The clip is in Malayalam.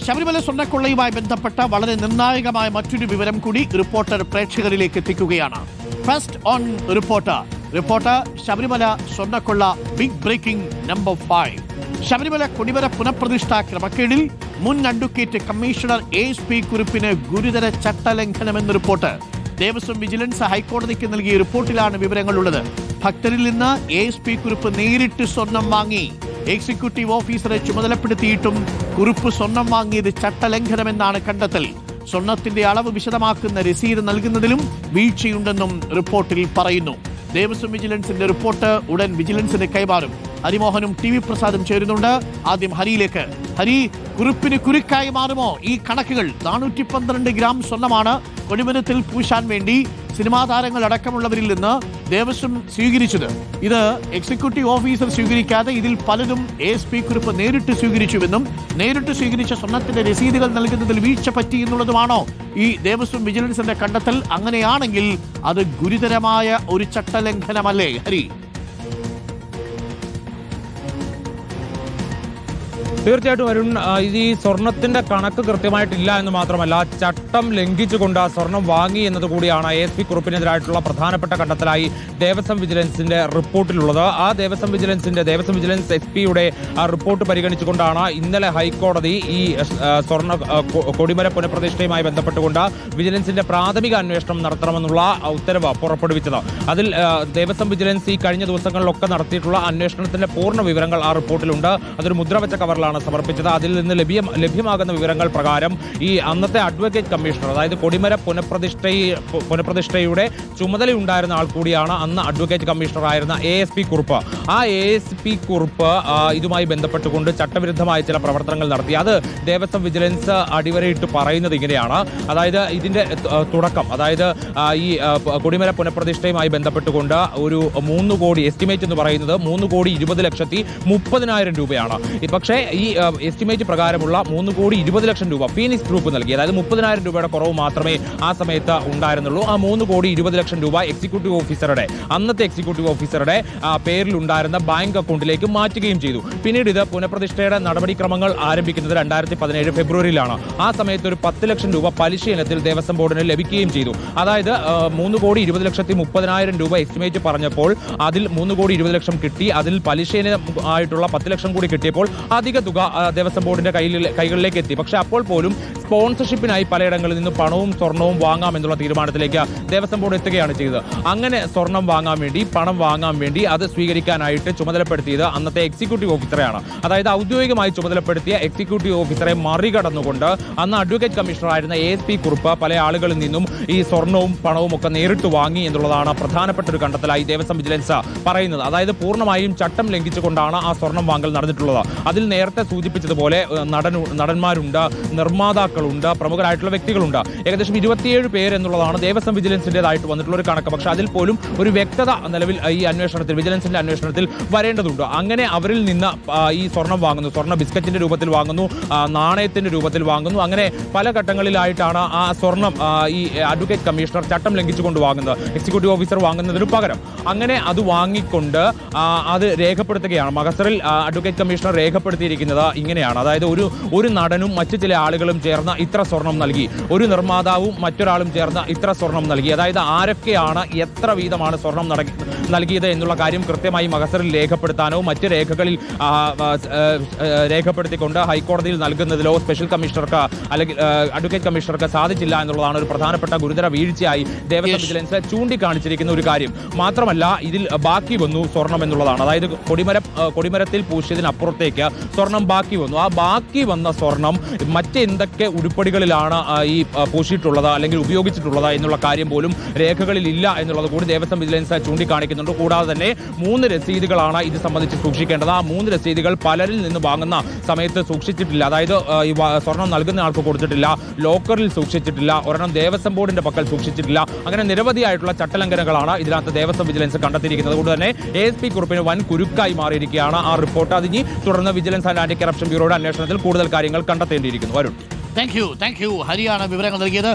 ശബരിമല സ്വർണ്ണക്കൊള്ളയുമായി ബന്ധപ്പെട്ട വളരെ നിർണായകമായ മറ്റൊരു വിവരം കൂടി റിപ്പോർട്ടർ പ്രേക്ഷകരിലേക്ക് എത്തിക്കുകയാണ്. ഫസ്റ്റ് ഓൺ റിപ്പോർട്ടർ ശബരിമല സ്വർണ്ണക്കൊള്ള ബിഗ് ബ്രേക്കിംഗ് നമ്പർ 5. ശബരിമല കൊടിമര പുനഃപ്രതിഷ്ഠാ ക്രമക്കേടിൽ മുൻ അഡ്വക്കേറ്റ് കമ്മീഷണർ ASP കുറിപ്പിന് ഗുരുതര ചട്ടലംഘനമെന്ന് റിപ്പോർട്ട്. ദേവസ്വം വിജിലൻസ് ഹൈക്കോടതിക്ക് നൽകിയ റിപ്പോർട്ടിലാണ് വിവരങ്ങളുള്ളത്. ഭക്തരിൽ നിന്ന് ASP കുറിപ്പ് നേരിട്ട് സ്വർണം വാങ്ങി. എക്സിക്യൂട്ടീവ് ഓഫീസറെ ചുമതലപ്പെടുത്തിയിട്ടും കുറിപ്പ് സ്വർണം വാങ്ങിയത് ചട്ടലംഘനമെന്നാണ് കണ്ടെത്തൽ. സ്വർണത്തിന്റെ അളവ് വിശദമാക്കുന്ന രസീത് നൽകുന്നതിലും വീഴ്ചയുണ്ടെന്നും റിപ്പോർട്ടിൽ പറയുന്നു. ദേവസ്വം വിജിലൻസിന്റെ റിപ്പോർട്ട് ഉടൻ വിജിലൻസിന് കൈമാറും. ഹരിമോഹനും TV പ്രസാദും ചേരുന്നുണ്ട്. ആദ്യം ഹരിയിലേക്ക്. ഹരി, കുറിപ്പിന് കുരുക്കായി മാറുമോ ഈ കണക്കുകൾ? 412 ഗ്രാം സ്വർണ്ണമാണ് കൊടിമരത്തിൽ പൂശാൻ വേണ്ടി സിനിമാ താരങ്ങൾ അടക്കമുള്ളവരിൽ നിന്ന് ദേവസ്വം സ്വീകരിച്ചത്. ഇത് എക്സിക്യൂട്ടീവ് ഓഫീസർ സ്വീകരിക്കാതെ ഇതിൽ പലതും ASP കുറിപ്പ് നേരിട്ട് സ്വീകരിച്ചുവെന്നും നേരിട്ട് സ്വീകരിച്ച സ്വർണത്തിന്റെ രസീതുകൾ നൽകുന്നതിൽ വീഴ്ച പറ്റി എന്നുള്ളതുമാണോ ഈ ദേവസ്വം വിജിലൻസിന്റെ കണ്ടെത്തൽ? അങ്ങനെയാണെങ്കിൽ അത് ഗുരുതരമായ ഒരു ചട്ടലംഘനമല്ലേ ഹരി? തീർച്ചയായിട്ടും വരുൺ, ഇത് ഈ സ്വർണത്തിന്റെ കണക്ക് കൃത്യമായിട്ടില്ല എന്ന് മാത്രമല്ല, ചട്ടം ലംഘിച്ചുകൊണ്ട് സ്വർണം വാങ്ങി എന്നത് കൂടിയാണ് ASP കുറിപ്പിനെതിരായിട്ടുള്ള പ്രധാനപ്പെട്ട കണ്ടെത്തലായി ദേവസ്വം വിജിലൻസിന്റെ റിപ്പോർട്ടിലുള്ളത്. ആ ദേവസ്വം വിജിലൻസ് SP-യുടെ റിപ്പോർട്ട് പരിഗണിച്ചുകൊണ്ടാണ് ഇന്നലെ ഹൈക്കോടതി ഈ കൊടിമര പുനഃപ്രതിഷ്ഠയുമായി ബന്ധപ്പെട്ടുകൊണ്ട് വിജിലൻസിന്റെ പ്രാഥമിക അന്വേഷണം നടത്തണമെന്നുള്ള ഉത്തരവ് പുറപ്പെടുവിച്ചത്. അതിൽ ദേവസ്വം വിജിലൻസ് ഈ കഴിഞ്ഞ ദിവസങ്ങളിലൊക്കെ നടത്തിയിട്ടുള്ള അന്വേഷണത്തിന്റെ പൂർണ്ണ വിവരങ്ങൾ ആ റിപ്പോർട്ടിലുണ്ട്. അതൊരു മുദ്രവച്ച കവറിലാണ് സമർപ്പിച്ചത്. അതിൽ നിന്ന് ലഭ്യമാകുന്ന വിവരങ്ങൾ പ്രകാരം ഈ അന്നത്തെ അഡ്വക്കേറ്റ് കമ്മീഷണർ, അതായത് കൊടിമര പുനഃപ്രതിഷ്ഠയുടെ ചുമതലയുണ്ടായിരുന്ന ആൾ കൂടിയാണ് അന്ന് അഡ്വക്കേറ്റ് കമ്മീഷണർ ആയിരുന്ന ASP കുറിപ്പ്. ആ ASP കുറിപ്പ് ഇതുമായി ബന്ധപ്പെട്ടുകൊണ്ട് ചട്ടവിരുദ്ധമായ ചില പ്രവർത്തനങ്ങൾ നടത്തി. അത് ദേവസ്വം വിജിലൻസ് അടിവരയിട്ട് പറയുന്നത് ഇങ്ങനെയാണ്. അതായത് ഇതിന്റെ തുടക്കം, അതായത് ഈ കൊടിമര പുനഃപ്രതിഷ്ഠയുമായി ബന്ധപ്പെട്ടുകൊണ്ട് ഒരു 3 കോടി എസ്റ്റിമേറ്റ് എന്ന് പറയുന്നത് 3,20,30,000 രൂപയാണ്. പക്ഷേ ഈ എസ്റ്റിമേറ്റ് പ്രകാരമുള്ള 3,20,00,000 രൂപ ഫീനിക്സ് ഗ്രൂപ്പ് നൽകി. അതായത് 30,000 രൂപയുടെ കുറവ് മാത്രമേ ആ സമയത്ത് ഉണ്ടായിരുന്നുള്ളൂ. ആ 3,20,00,000 രൂപ അന്നത്തെ എക്സിക്യൂട്ടീവ് ഓഫീസറുടെ പേരിലുണ്ടായിരുന്ന ബാങ്ക് അക്കൗണ്ടിലേക്ക് മാറ്റുകയും ചെയ്തു. പിന്നീട് ഇത് പുനഃപ്രതിഷ്ഠയുടെ നടപടിക്രമങ്ങൾ ആരംഭിക്കുന്നത് 2017 ഫെബ്രുവരിയിലാണ്. ആ സമയത്ത് ഒരു 10,00,000 രൂപ പലിശ ഇനത്തിൽ ദേവസ്വം ബോർഡിന് ലഭിക്കുകയും ചെയ്തു. അതായത് 3,20,30,000 രൂപ എസ്റ്റിമേറ്റ് പറഞ്ഞപ്പോൾ അതിൽ 3,20,00,000 കിട്ടി. അതിൽ പലിശ ആയിട്ടുള്ള 10,00,000 കൂടി കിട്ടിയപ്പോൾ അധിക തുക ദേവസ്വം ബോർഡിന്റെ കൈകളിലേക്ക് എത്തി. പക്ഷെ അപ്പോൾ പോലും സ്പോൺസർഷിപ്പിനായി പലയിടങ്ങളിൽ നിന്ന് പണവും സ്വർണവും വാങ്ങാം എന്നുള്ള തീരുമാനത്തിലേക്ക് ദേവസ്വം ബോർഡ് എത്തുകയാണ് ചെയ്തത്. അങ്ങനെ സ്വർണം വാങ്ങാൻ വേണ്ടി, പണം വാങ്ങാൻ വേണ്ടി അത് സ്വീകരിക്കാനായിട്ട് ചുമതലപ്പെടുത്തിയത് അന്നത്തെ എക്സിക്യൂട്ടീവ് ഓഫീസറെയാണ്. അതായത് ഔദ്യോഗികമായി ചുമതലപ്പെടുത്തിയ എക്സിക്യൂട്ടീവ് ഓഫീസറെ മറികടന്നുകൊണ്ട് അന്ന് അഡ്വക്കേറ്റ് കമ്മീഷണർ ആയിരുന്ന ASP കുറിപ്പ് പല ആളുകളിൽ നിന്നും ഈ സ്വർണവും പണവും ഒക്കെ നേരിട്ട് വാങ്ങി എന്നുള്ളതാണ് പ്രധാനപ്പെട്ട ഒരു കണ്ടെത്തലായി ദേവസ്വം വിജിലൻസ് പറയുന്നത്. അതായത് പൂർണ്ണമായും ചട്ടം ലംഘിച്ചുകൊണ്ടാണ് ആ സ്വർണം വാങ്ങൽ നടന്നിട്ടുള്ളത്. അതിൽ നേരത്തെ സൂചിപ്പിച്ചതുപോലെ നടന്മാരുണ്ട്, നിർമ്മാതാക്കളുണ്ട്, പ്രമുഖരായിട്ടുള്ള വ്യക്തികളുണ്ട്. ഏകദേശം 27 പേര് എന്നുള്ളതാണ് ദേവസ്വം വിജിലൻസിൻ്റെതായിട്ട് വന്നിട്ടുള്ള ഒരു കണക്ക്. പക്ഷെ അതിൽ പോലും ഒരു വ്യക്തത നിലവിൽ ഈ അന്വേഷണത്തിൽ, വിജിലൻസിന്റെ അന്വേഷണത്തിൽ വരേണ്ടതുണ്ട്. അങ്ങനെ അവരിൽ നിന്ന് ഈ സ്വർണം വാങ്ങുന്നു, സ്വർണ്ണ ബിസ്ക്കറ്റിന്റെ രൂപത്തിൽ വാങ്ങുന്നു, നാണയത്തിന്റെ രൂപത്തിൽ വാങ്ങുന്നു. അങ്ങനെ പല ഘട്ടങ്ങളിലായിട്ടാണ് ആ സ്വർണം ഈ അഡ്വക്കേറ്റ് കമ്മീഷണർ ചട്ടം ലംഘിച്ചുകൊണ്ട് വാങ്ങുന്നത്, എക്സിക്യൂട്ടീവ് ഓഫീസർ വാങ്ങുന്നതിന് പകരം. അങ്ങനെ അത് വാങ്ങിക്കൊണ്ട് അത് രേഖപ്പെടുത്തുകയാണ്. മഹസറിൽ അഡ്വക്കേറ്റ് കമ്മീഷണർ രേഖപ്പെടുത്തിയിരിക്കുന്നത് ഇങ്ങനെയാണ്. അതായത് ഒരു നടനും മറ്റു ചില ആളുകളും ചേർന്ന് ഇത്ര സ്വർണം നൽകി, ഒരു നിർമ്മാതാവും മറ്റൊരാളും ചേർന്ന് ഇത്ര സ്വർണം നൽകി. അതായത് ആരൊക്കെയാണ് എത്ര വീതമാണ് സ്വർണം നൽകിയത് എന്നുള്ള കാര്യം കൃത്യമായി മഹസറിൽ രേഖപ്പെടുത്താനോ മറ്റ് രേഖകളിൽ രേഖപ്പെടുത്തിക്കൊണ്ട് ഹൈക്കോടതിയിൽ നൽകുന്നതിലോ സ്പെഷ്യൽ കമ്മീഷണർക്ക് അല്ലെങ്കിൽ അഡ്വക്കേറ്റ് കമ്മീഷണർക്ക് സാധിച്ചില്ല എന്നുള്ളതാണ് ഒരു പ്രധാനപ്പെട്ട ഗുരുതര വീഴ്ചയായി ദേവസ്വം വിജിലൻസ് ചൂണ്ടിക്കാണിച്ചിരിക്കുന്ന ഒരു കാര്യം. മാത്രമല്ല ഇതിൽ ബാക്കി വന്നു സ്വർണം എന്നുള്ളതാണ്. അതായത് കൊടിമരത്തിൽ പൂശിയതിനപ്പുറത്തേക്ക് സ്വർണം ബാക്കി വന്നു. ആ ബാക്കി വന്ന സ്വർണം മറ്റെന്തൊക്കെ ഉരുപ്പടികളിലാണ് ഈ പൂശിയിട്ടുള്ളത് അല്ലെങ്കിൽ ഉപയോഗിച്ചിട്ടുള്ളത് എന്നുള്ള കാര്യം പോലും രേഖകളിൽ ഇല്ല എന്നുള്ളത് കൂടി ദേവസ്വം വിജിലൻസ് ചൂണ്ടിക്കാണിക്കുന്നുണ്ട്. കൂടാതെ തന്നെ 3 രസീതുകളാണ് ഇത് സംബന്ധിച്ച് സൂക്ഷിക്കേണ്ടത്. ആ 3 രസീതുകൾ പലരിൽ നിന്ന് വാങ്ങുന്ന സമയത്ത് സൂക്ഷിച്ചിട്ടില്ല. അതായത് ഈ സ്വർണം നൽകുന്ന ആൾക്ക് കൊടുത്തിട്ടില്ല, ലോക്കറിൽ സൂക്ഷിച്ചിട്ടില്ല, ഒരെണ്ണം ദേവസ്വം ബോർഡിന്റെ പക്കൽ സൂക്ഷിച്ചിട്ടില്ല. അങ്ങനെ നിരവധിയായിട്ടുള്ള ചട്ടലംഘനങ്ങളാണ് ഇതിനകത്ത് ദേവസ്വം വിജിലൻസ് കണ്ടെത്തിയിരിക്കുന്നത്. അതുകൊണ്ട് തന്നെ ASP കുറിപ്പിന് വൻ കുരുക്കായി മാറിയിരിക്കുകയാണ് ആ റിപ്പോർട്ട്. അതിന് തുടർന്ന് വിജിലൻസ് ആൻഡ് ആന്റി കറപ്ഷൻ ബ്യൂറോയുടെ അന്വേഷണത്തിൽ കൂടുതൽ കാര്യങ്ങൾ കണ്ടെത്തേണ്ടിയിരിക്കുന്നു. വരുൺ, താങ്ക് യു ഹരിയാണ് വിവരങ്ങൾ നൽകിയത്.